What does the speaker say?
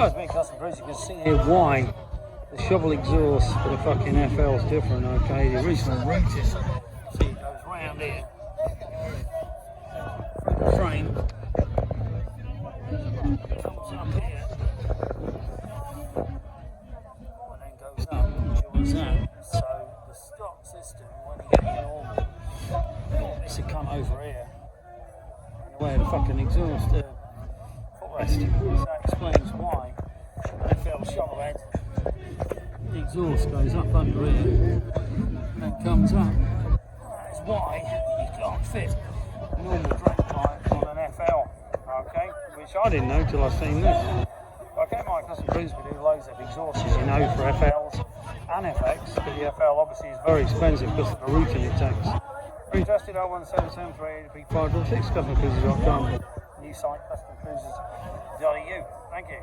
it's me, Custom Cruise. You can see here why the shovel exhaust for the fucking FL is different, okay? The original root is, see, it goes round here, through the frame, comes up here, and then goes up and joins that. So the stock system, when you get your normal, this will come over here, and the way the fucking exhaust footrest. So that explains why the FL Shovelhead, the exhaust goes up under here and then comes up. That is why you can't fit a normal drag pipe on an FL, okay? Which I didn't know till I seen this. Okay, my Custom Cruise, we do loads of exhausts, as you know, for FLs and FX, but the FL obviously is very expensive because of the routing it takes. Readjusted 01773 566 customcruises.com. New site, customcruises.eu. Thank you.